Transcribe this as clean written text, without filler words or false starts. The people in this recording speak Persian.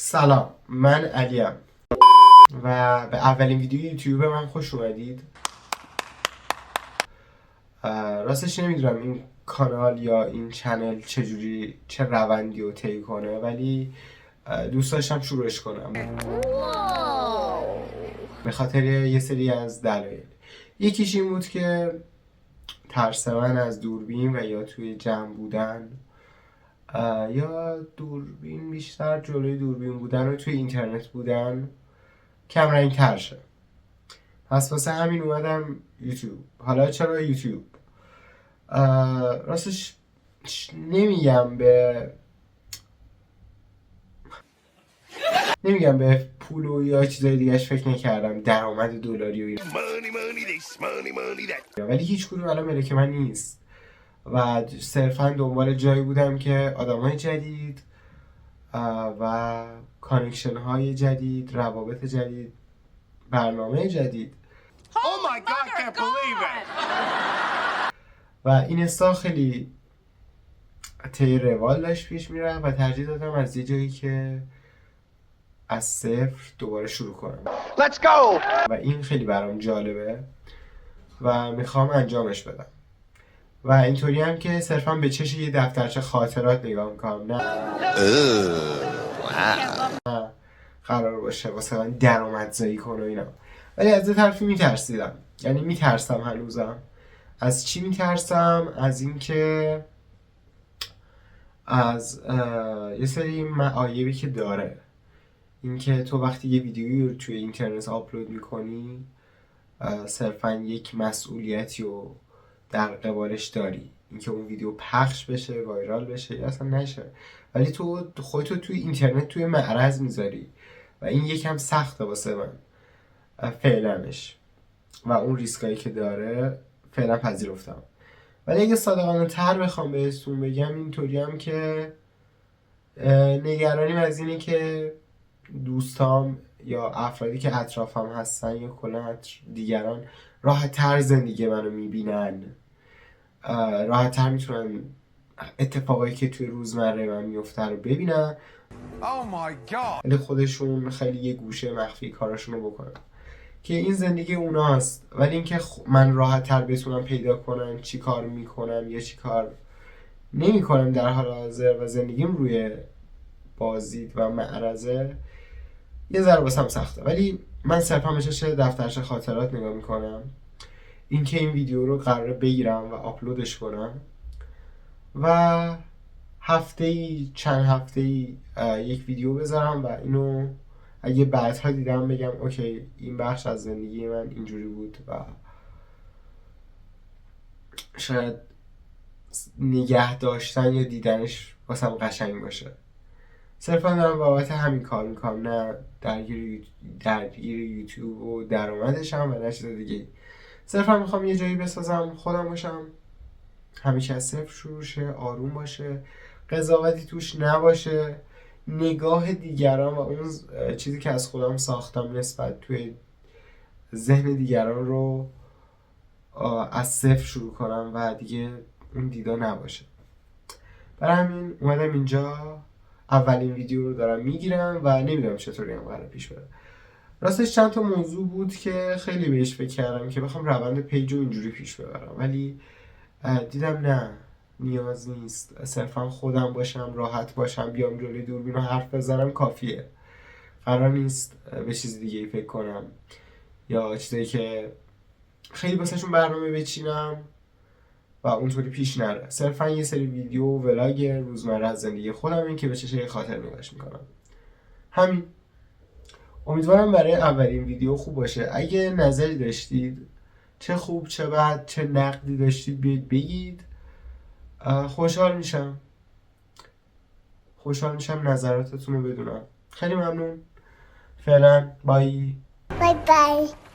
سلام، من علیم و به اولین ویدیو یوتیوب من خوش اومدید. راستش نمیدونم این کانال یا این چنل چه روندی رو طی کنه، ولی دوست داشتم شروعش کنم به خاطر یه سری از دلایل. یکیش این بود که ترس من از دوربین و یا توی جمع بودن یا دوربین بیشتر جلوی دوربین بودن و توی اینترنت بودن کم رنگ تر شه. پس واسه همین اومدم یوتیوب. حالا چرا یوتیوب؟ راستش نمیگم به پول و یا چیزای دیگهش فکر نکردم، درآمد دلاری و اینا، ولی هیچ کدوم الان ملک من نیست و صرفا دنبال جایی بودم که آدمای جدید و کانکشن های جدید، روابط جدید، برنامه جدید. Oh my God, I can't believe it! و این استا خیلی طی روال داشت پیش میره و ترجیح دادم از یه جایی که از صفر دوباره شروع کنم. Let's go! و این خیلی برام جالبه و میخوام انجامش بدم و اینطوری هم که صرفا به چش یه دفترچه خاطرات نگاه میکنم، نه قرار باشه واسه من درآمدزایی کنه و اینا. ولی از یه طرفی میترسیدم، یعنی میترسم هنوزم. از چی میترسم؟ از اینکه از یه سری معایبی که داره، اینکه تو وقتی یه ویدیویی رو توی اینترنت آپلود میکنی صرفا یک مسئولیتی رو در قبالش داری، اینکه اون ویدیو پخش بشه، وایرال بشه یا اصلا نشه، ولی تو خودتو توی اینترنت توی معرض میذاری و این یکم سخته واسه من فعلنش و اون ریسکایی که داره فعلا پذیرفتم. ولی اگه صادقانه تر بخوام بهتون بگم، اینطوری هم که نگرانیم از اینه که دوستام یا افرادی که اطرافم هستن یا کلا دیگران راحت تر زندگی منو میبینن، راحت تر میتونن اتفاقایی که توی روزمره من میفته رو ببینن. Oh my God! ولی خودشون خیلی یه گوشه مخفی کاراشون رو بکنن که این زندگی اوناست، ولی اینکه من راحت تر بتونم پیدا کنم چی کار میکنم یا چی کار نمیکنم در حال حاضر و زندگیم روی بازدید و معرضه، یه ذره واسم سخته. ولی من صرفا به چش دفترچه خاطرات نگاه میکنم، اینکه این ویدیو رو قراره بگیرم و آپلودش کنم و چند هفته یک ویدیو بذارم و اینو اگه بعدها دیدم بگم اوکی این بخش از زندگی من اینجوری بود و شاید نگه داشتن یا دیدنش واسم قشنگ باشه. صرفا دارم بابت همین کار میکنم، نه درگیر یوتیوب و درآمدشم و نه چیز دیگه. صرفا میخوام یه جایی بسازم خودم باشم، همیشه از صفر شروع شه، آروم باشه، قضاوتی توش نباشه، نگاه دیگران و اون چیزی که از خودم ساختم نسبت توی ذهن دیگران رو از صفر شروع کنم و دیگه اون دیدا نباشه. برای همین اومدم اینجا اولین ویدیو رو دارم میگیرم و نمیدونم چطوری هم قرار پیش بره. راستش چند تا موضوع بود که خیلی بهش فکر کردم که بخوام روند پیج رو اینجوری پیش ببرم، ولی دیدم نه، نیاز نیست. صرفا خودم باشم، راحت باشم، بیام جلوی دوربین رو حرف بزنم کافیه. قرار نیست به چیز دیگه ای فکر کنم یا چیزایی که خیلی واسهشون برنامه بچینم و اونطوری پیش نره. صرفا یه سری ویدیو و ولاگ روزمره از زندگی خودم این که به چشه خاطر نگاش میکنم. همین. امیدوارم برای اولین ویدیو خوب باشه. اگه نظری داشتید، چه خوب چه بد، چه نقدی داشتید بیاید بگید. خوشحال میشم نظراتتون رو بدونم. خیلی ممنون. فعلا بای. Bye bye.